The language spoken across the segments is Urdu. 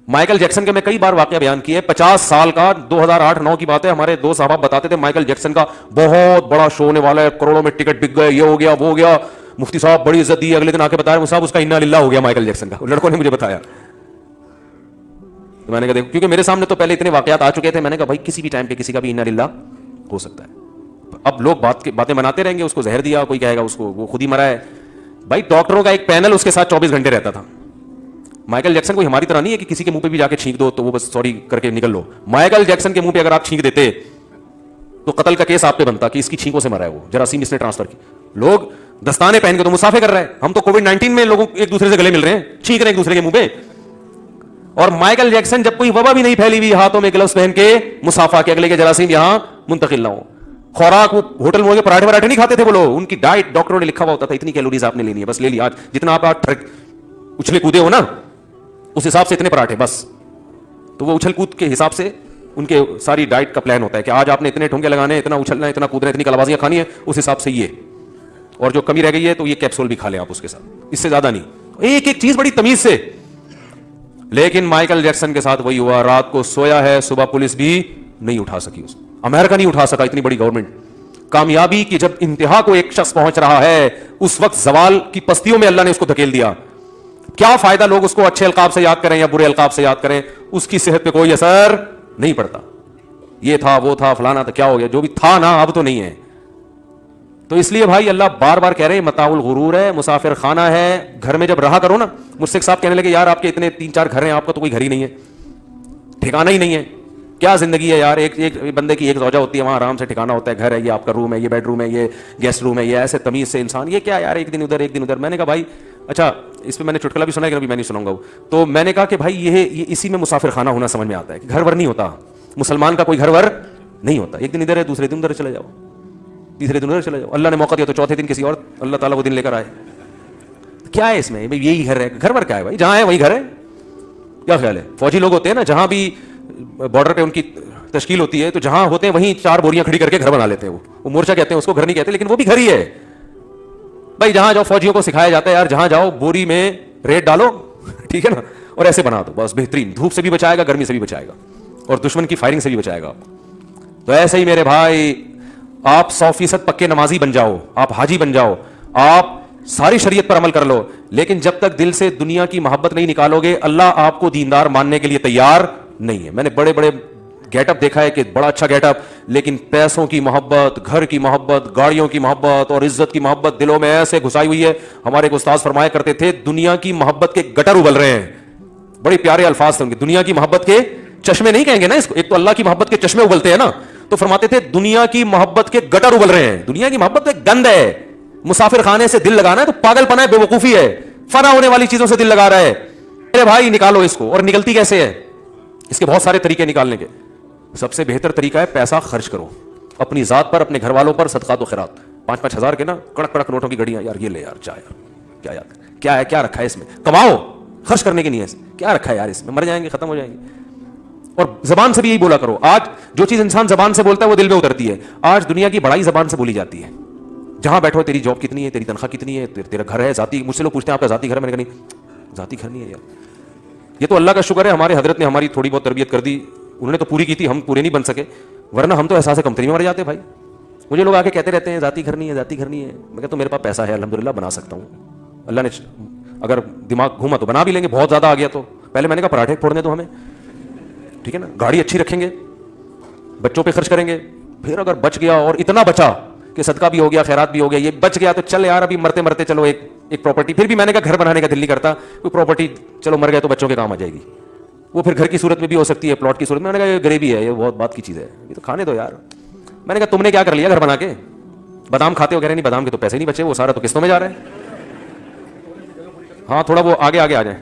مائیکل جیکسن کے میں کئی بار واقعہ بیان کیے, 50 سال کا, 2008-9 کی بات ہے, ہمارے دو صاحب بتاتے تھے مائیکل جیکسن کا بہت بڑا شو ہونے والا ہے, کروڑوں میں ٹکٹ بک گئے, یہ ہو گیا وہ ہو گیا, مفتی صاحب بڑی عزت دی, اگلے دن آ کے بتایا صاحب اس کا انا للہ ہو گیا مائیکل جیکسن کا, لڑکوں نے مجھے بتایا. میں نے کہا دیکھو, کیونکہ میرے سامنے تو پہلے اتنے واقعات آ چکے تھے, میں نے کہا بھائی کسی بھی ٹائم پہ کسی کا بھی انا للہ ہو سکتا ہے. اب لوگ باتیں بناتے رہیں گے, اس کو زہر دیا, کوئی کہے گا اس کو وہ خود ہی مرا ہے. بھائی ڈاکٹروں کا ایک پینل اس کے ساتھ 24 گھنٹے رہتا تھا. مائیکل جیکسن کوئی ہماری طرح نہیں ہے کہ کسی کے منہ پہ بھی جا کے چھینک دو تو وہ بس سوری کر کے نکل لو. مائیکل جیکسن کے منہ پہ اگر آپ چھینک دیتے تو قتل کا کیس آپ پہ بنتا کہ اس کی چھینکوں سے مرا ہے, وہ جراثیم اس نے ٹرانسفر کی. لوگ دستانے پہن کے تو مسافے کر رہے ہیں, ہم تو کووڈ-19 میں لوگوں ایک دوسرے سے گلے مل رہے ہیں, چھینک رہے ہیں ایک دوسرے کے منہ پہ. اور مائیکل جیکسن جب کوئی وبا بھی نہیں پھیلی ہوئی, ہاتھوں میں گلوز پہن کے مسافہ کے اگلے کے جراثیم یہاں منتقل نہ ہو. خوراک وہ ہوٹل میں پراٹھے وراٹھے نہیں کھاتے تھے وہ لوگ, ان کی ڈائٹ ڈاکٹروں نے لکھا ہوا ہوتا تھا اتنی کیلوریز آپ نے لینی ہے, بس لے لی, آج جتنا آپ اچھلے کودے ہو نا اس حساب سے اتنے پراٹھے بس. تو وہ اچھل کود کے حساب سے ان کے ساری ڈائٹ کا پلان ہوتا ہے کہ آج آپ نے اتنے ٹھونگے لگانے ہیں, اتنا اچھلنا ہے, اتنا کودنا ہے, اتنی کلابازیاں کھانی ہے, اس حساب سے یہ, اور جو کمی رہ گئی ہے تو یہ کیپسول بھی کھا لیں آپ اس کے ساتھ, اس سے زیادہ نہیں, ایک ایک چیز بڑی تمیز سے. لیکن مائیکل جیکسن کے ساتھ وہی ہوا, رات کو سویا ہے, صبح پولیس بھی نہیں اٹھا سکی, اس امریکہ نہیں اٹھا سکا, اتنی بڑی گورنمنٹ. کامیابی کی جب انتہا کو ایک شخص پہنچ رہا ہے, اس وقت زوال کی پستیوں میں اللہ نے اس کو دھکیل دیا. کیا فائدہ لوگ اس کو اچھے القاب سے یاد کریں یا برے القاب سے یاد کریں, اس کی صحت پہ کوئی اثر نہیں پڑتا. یہ تھا وہ تھا فلانا تھا, کیا ہو گیا, جو بھی تھا نا اب تو نہیں ہے. تو اس لیے بھائی اللہ بار بار کہہ رہے ہیں متاع الغرور ہے, مسافر خانہ ہے. گھر میں جب رہا کرو نا, مجھ سے ایک صاحب کہنے لگے یار آپ کے اتنے 3-4 گھر ہیں, آپ کا تو کوئی گھر ہی نہیں ہے, ٹھکانہ ہی نہیں ہے, کیا زندگی ہے یار. ایک بندے کی ایک زوجہ ہوتی ہے, وہاں آرام سے ٹھکانہ ہوتا ہے, گھر ہے, یہ آپ کا روم ہے, یہ بیڈ روم ہے, یہ گیسٹ روم ہے, یہ ایسے تمیز سے انسان, یہ کیا یار ایک دن ادھر ایک دن ادھر. میں نے کہا بھائی اچھا اس پہ میں نے چٹکلا بھی سنا ہے کہ ابھی میں نہیں سناؤں گا. تو میں نے کہا کہ بھائی یہ اسی میں مسافر خانہ ہونا سمجھ میں آتا ہے کہ گھر ور نہیں ہوتا, مسلمان کا کوئی گھر ور نہیں ہوتا. ایک دن ادھر ہے, دوسرے دن ادھر چلے جاؤ, تیسرے دن ادھر چلے جاؤ, اللہ نے موقع دیا تو چوتھے دن کسی اور اللہ تعالیٰ وہ دن لے کر آئے. کیا ہے اس میں, یہی گھر ہے, گھر ور کیا ہے بھائی, جہاں ہے وہی گھر ہے. کیا خیال ہے, فوجی لوگ ہوتے ہیں نا, جہاں بھی بارڈر پہ ان کی تشکیل ہوتی ہے تو جہاں ہوتے ہیں وہیں 4 بوریاں کھڑی کر کے گھر بنا لیتے ہیں. وہ مورچہ کہتے ہیں اس کو, گھر نہیں کہتے, لیکن وہ بھی گھر ہی ہے بھائی. جہاں جاؤ فوجیوں کو سکھایا جاتا ہے یار, جہاں جاؤ بوری میں ریت ڈالو, ٹھیک ہے نا, اور ایسے بنا دو بس بہترین, دھوپ سے بھی بچائے گا, گرمی سے بھی بچائے گا, اور دشمن کی فائرنگ سے بھی بچائے گا. تو ایسے ہی میرے بھائی آپ 100% پکے نمازی بن جاؤ, آپ حاجی بن جاؤ, آپ ساری شریعت پر عمل کر لو, لیکن جب تک دل سے دنیا کی محبت نہیں نکالو گے, اللہ آپ کو دیندار ماننے کے لیے تیار نہیں ہے. میں نے بڑے بڑے گیٹ اپ دیکھا ہے کہ بڑا اچھا گیٹ اپ, لیکن پیسوں کی محبت, گھر کی محبت, گاڑیوں کی محبت اور عزت کی محبت دلوں میں ایسے گھسائی ہوئی ہے. ہمارے ایک استاد فرمایا کرتے تھے دنیا کی محبت کے گٹر ابل رہے ہیں. بڑے پیارے الفاظ تھے ان کے, دنیا کی محبت کے چشمے نہیں کہیں گے نا اس کو, ایک تو اللہ کی محبت کے چشمے ابلتے ہیں نا, تو فرماتے تھے دنیا کی محبت کے گٹر ابل رہے ہیں. دنیا کی محبت ایک گند ہے, مسافر خانے سے دل لگانا ہے تو پاگل پنا ہے, بے وقوفی ہے. فنا ہونے والی چیزوں سے دل لگا رہا ہے. میرے بھائی نکالو اس کو, اور نکلتی کیسے ہے, اس کے بہت سارے طریقے نکالنے کے. سب سے بہتر طریقہ ہے پیسہ خرچ کرو اپنی ذات پر, اپنے گھر والوں پر, صدقات و خیرات. 5-5 ہزار کے نا کڑک کڑک نوٹوں کی گھڑیاں, یار یہ لے یار, چاہ یار, کیا یار, کیا ہے, کیا رکھا ہے اس میں, کماؤ, خرچ کرنے کی نہیں ہے, کیا رکھا ہے یار اس میں, مر جائیں گے, ختم ہو جائیں گے. اور زبان سے بھی یہی بولا کرو. آج جو چیز انسان زبان سے بولتا ہے وہ دل میں اترتی ہے. آج دنیا کی بڑائی زبان سے بولی جاتی ہے. جہاں بیٹھو تیری جاب کتنی ہے, تیری تنخواہ کتنی ہے, تیرا گھر ہے ذاتی, مجھ سے لوگ پوچھتے ہیں آپ کا ذاتی گھر ہے, میں نے کہا نہیں ذاتی گھر نہیں ہے یار. یہ تو اللہ کا شکر ہے ہمارے حضرت نے ہماری تھوڑی بہت تربیت کر دی, انہوں نے تو پوری کی تھی, ہم پورے نہیں بن سکے, ورنہ ہم تو احساس کمتری میں مر جاتے بھائی. مجھے لوگ آ کے کہتے رہتے ہیں ذاتی گھر نہیں ہے, ذاتی گھر نہیں ہے. میں کہتا ہوں میرے پاس پیسہ ہے الحمدللہ, بنا سکتا ہوں, اللہ نے اگر دماغ گھوما تو بنا بھی لیں گے, بہت زیادہ آ گیا تو. پہلے میں نے کہا پراٹھے پھوڑنے دو ہمیں, ٹھیک ہے نا, گاڑی اچھی رکھیں گے, بچوں پہ خرچ کریں گے. پھر اگر بچ گیا اور اتنا بچا کہ صدقہ بھی ہو گیا, خیرات بھی ہو گیا, یہ بچ گیا تو چل یار ابھی مرتے مرتے چلو ایک پراپرٹی. پھر بھی میں نے کہا گھر بنانے کا دل نہیں کرتا, کوئی پراپرٹی چلو مر گئے تو بچوں کے کام آ جائے گی, وہ پھر گھر کی صورت میں بھی ہو سکتی ہے, پلاٹ کی صورت میں. میں نے کہا یہ غریبی ہے, یہ بہت بات کی چیز ہے, یہ تو کھانے دو یار. میں نے کہا تم نے کیا کر لیا گھر بنا کے, بادام کھاتے ہو, کہہ رہے نہیں بادام کے تو پیسے نہیں بچے, وہ سارا تو قسطوں میں جا رہا ہے. ہاں تھوڑا وہ آگے آگے آ جائیں,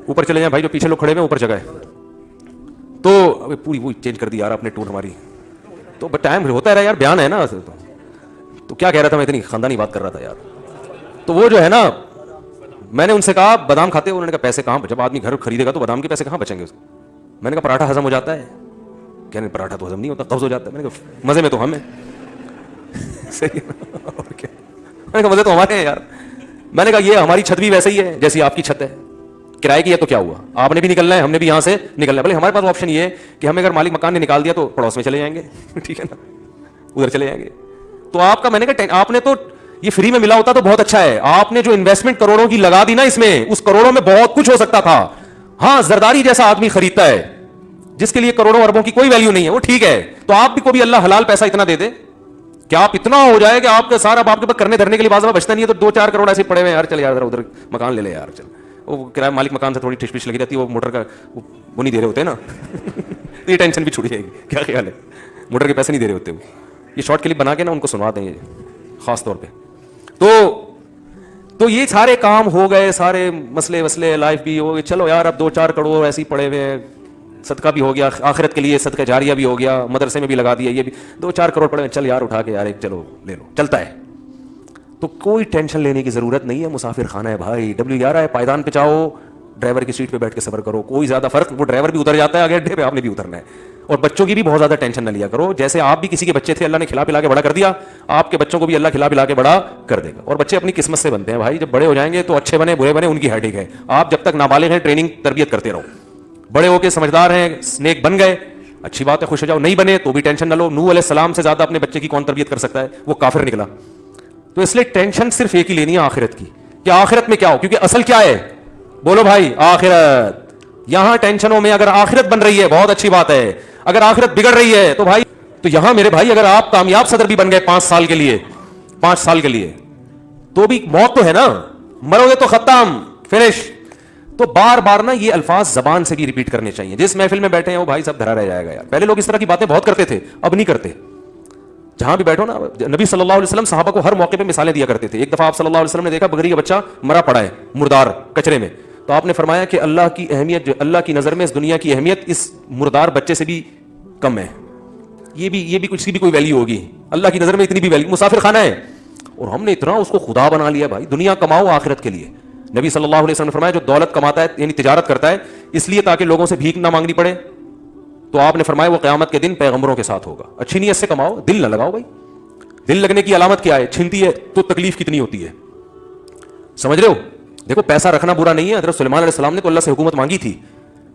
اوپر چلے جائیں بھائی, جو پیچھے لوگ کھڑے ہوئے اوپر جگہ ہے. تو پوری وہ چینج کر دی یار آپ نے ٹون ہماری, تو ٹائم ہوتا ہے یار, بیان ہے نا. تو کیا کہہ رہا تھا, میں اتنی خاندانی بات کر رہا تھا یار. تو وہ جو ہے نا, میں نے ان سے کہا بادام کھاتے ہو, انہوں نے کہا پیسے کہاں, جب آدمی گھر خریدے گا تو بادام کے پیسے کہاں بچیں گے اس کو. میں نے کہا پراٹھا ہضم ہو جاتا ہے, کہہ رہے پراٹھا تو ہضم نہیں ہوتا, قبض ہو جاتا ہے. میں نے کہا مزے میں تو ہم ہیں, صحیح ہے, اور کیا. میں نے کہا مزے تو ہمارے ہیں یار. میں نے کہا یہ ہماری چھت بھی ویسے ہی ہے جیسی آپ کی چھت ہے, کرائے کی ہے تو کیا ہوا, آپ نے بھی نکلنا ہے, ہم نے بھی یہاں سے نکلنا ہے. بھلے ہمارے پاس آپشن یہ ہے کہ ہمیں اگر مالک مکان نے نکال دیا تو پڑوس میں چلے جائیں گے, ٹھیک ہے نا, ادھر چلے جائیں گے. تو آپ کا, میں نے کہا آپ نے تو یہ فری میں ملا ہوتا تو بہت اچھا ہے, آپ نے جو انویسٹمنٹ کروڑوں کی لگا دی نا اس میں, اس کروڑوں میں بہت کچھ ہو سکتا تھا. ہاں زرداری جیسا آدمی خریدتا ہے جس کے لیے کروڑوں اربوں کی کوئی ویلیو نہیں ہے, وہ ٹھیک ہے, تو آپ بھی کو بھی اللہ حلال پیسہ اتنا دے دے کہ آپ اتنا ہو جائے کہ آپ کا سارا, آپ کے پاس کرنے دھرنے کے لیے بازار بچتا نہیں ہے, تو 2-4 کروڑ ایسے پڑے ہوئے ہیں, یار چل یار ادھر مکان لے لے یار, چل وہ کرایہ مالک مکان سے تھوڑی ٹھش پش لگی رہتی ہے, وہ موٹر کا وہ نہیں دے رہے ہوتے نا, یہ ٹینشن بھی چھوڑ جائے گی. کیا خیال ہے, موٹر کے پیسے نہیں دے رہے ہوتے, وہ یہ شارٹ کلپ بنا کے نا ان کو سنوا دیں گے خاص طور پہ. تو یہ سارے کام ہو گئے, سارے مسئلے وسلے لائف بھی ہو گئے, چلو یار اب 2-4 کروڑ ایسے ہی پڑے ہوئے ہیں, صدقہ بھی ہو گیا, آخرت کے لیے صدقہ جاریہ بھی ہو گیا, مدرسے میں بھی لگا دیا, یہ بھی 2-4 کروڑ پڑے ہیں, چل یار اٹھا کے یار ایک چلو لے لو, چلتا ہے. تو کوئی ٹینشن لینے کی ضرورت نہیں ہے, مسافر خانہ ہے بھائی, W11 ہے, پائدان پہ جاؤ, ڈرائیور کی سیٹ پہ بیٹھ کے سفر کرو, کوئی زیادہ فرق, وہ ڈرائیور بھی اتر جاتا ہے آگے اڈے پہ, آپ نے بھی اترنا ہے. اور بچوں کی بھی بہت زیادہ ٹینشن نہ لیا کرو, جیسے آپ بھی کسی کے بچے تھے, اللہ نے کھلا پلا کے بڑا کر دیا, آپ کے بچوں کو بھی اللہ کھلا پلا کے بڑا کر دے گا. اور بچے اپنی قسمت سے بنتے ہیں بھائی, جب بڑے ہو جائیں گے تو اچھے بنے برے بنے ان کی ہیڈک ہے, آپ جب تک نابالغ ہیں ٹریننگ تربیت کرتے رہو, بڑے ہو کے سمجھدار ہیں, نیک بن گئے, اچھی بات ہے, خوش ہو جاؤ, نہیں بنے تو بھی ٹینشن نہ لو. نوح علیہ السلام سے زیادہ اپنے بچے کی کون تربیت کر سکتا ہے, وہ کافر نکلا. تو اس لیے ٹینشن صرف ایک ہی لینی ہے آخرت کی, کہ آخرت میں کیا ہو, کیونکہ اصل کیا ہے, بولو بھائی, آخرت. یہاں ٹینشنوں میں اگر آخرت بن رہی ہے بہت اچھی بات ہے, اگر آخرت بگڑ رہی ہے تو بھائی, تو یہاں میرے بھائی اگر آپ کامیاب صدر بھی بن گئے 5 سال کے لیے تو بھی موت تو ہے نا, مرو گے تو ختم, فنش. تو بار بار نا یہ الفاظ زبان سے بھی ریپیٹ کرنے چاہیے. جس محفل میں بیٹھے ہیں وہ بھائی سب دھرا رہ جائے گا یار. پہلے لوگ اس طرح کی باتیں بہت کرتے تھے, اب نہیں کرتے. جہاں بھی بیٹھو نا, نبی صلی اللہ علیہ وسلم صحابہ کو ہر موقع پہ مثالیں دیا کرتے تھے. ایک دفعہ آپ صلی اللہ علیہ وسلم نے دیکھا بکری کا بچہ مرا پڑا ہے, مردار کچرے میں, تو آپ نے فرمایا کہ اللہ کی اہمیت, اللہ کی نظر میں اس دنیا کی اہمیت اس مردار بچے سے بھی کم ہے. یہ بھی کچھ کی بھی کوئی ویلیو ہوگی, اللہ کی نظر میں اتنی بھی ویلیو. مسافر خانہ ہے اور ہم نے اتنا اس کو خدا بنا لیا بھائی. دنیا کماؤ آخرت کے لیے. نبی صلی اللہ علیہ وسلم نے فرمایا جو دولت کماتا ہے یعنی تجارت کرتا ہے اس لیے تاکہ لوگوں سے بھیک نہ مانگنی پڑے, تو آپ نے فرمایا وہ قیامت کے دن پیغمبروں کے ساتھ ہوگا. اچھی نیت سے کماؤ, دل نہ لگاؤ بھائی. دل لگنے کی علامت کیا ہے, چھنتی ہے تو تکلیف کتنی ہوتی ہے, سمجھ رہے ہو. دیکھو پیسہ رکھنا برا نہیں ہے, حضرت سلیمان علیہ السلام نے تو اللہ سے حکومت مانگی تھی.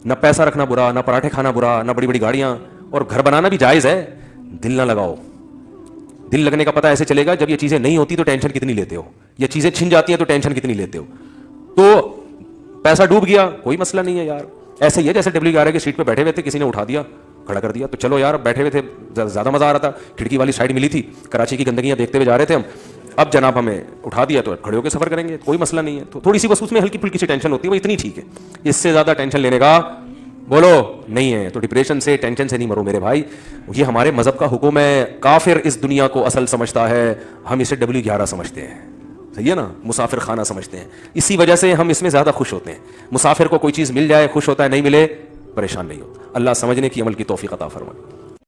نہ پیسہ رکھنا برا, نہ پراٹھے کھانا برا, نہ بڑی بڑی گاڑیاں, اور گھر بنانا بھی جائز ہے. دل نہ لگاؤ. دل لگنے کا پتہ ایسے چلے گا جب یہ چیزیں نہیں ہوتی تو ٹینشن کتنی لیتے ہو, یہ چیزیں چھن جاتی ہیں تو ٹینشن کتنی لیتے ہو. تو پیسہ ڈوب گیا کوئی مسئلہ نہیں ہے یار, ایسے ہی ہے جیسے W11 کی سیٹ پہ بیٹھے ہوئے تھے, کسی نے اٹھا دیا کھڑا کر دیا, تو چلو یار بیٹھے ہوئے تھے زیادہ مزہ آ رہا تھا, کھڑکی والی سائڈ ملی تھی, کراچی کی گندگیاں دیکھتے ہوئے جا رہے تھے ہم. اب جناب ہمیں اٹھا دیا تو کھڑے ہو کے سفر کریں گے, کوئی مسئلہ نہیں ہے. تو تھوڑی سی بس اس میں ہلکی پھلکی سی ٹینشن ہوتی ہے, وہ اتنی ٹھیک ہے. اس سے زیادہ ٹینشن لینے کا بولو نہیں ہے. تو ڈپریشن سے ٹینشن سے نہیں مرو میرے بھائی, یہ ہمارے مذہب کا حکم ہے. کافر اس دنیا کو اصل سمجھتا ہے, ہم اسے W11 سمجھتے ہیں, صحیح ہے نا, مسافر خانہ سمجھتے ہیں. اسی وجہ سے ہم اس میں زیادہ خوش ہوتے ہیں. مسافر کو کوئی چیز مل جائے خوش ہوتا ہے, نہیں ملے پریشان نہیں ہوتا. اللہ سمجھنے کی عمل کی توفیق عطا فرمائے.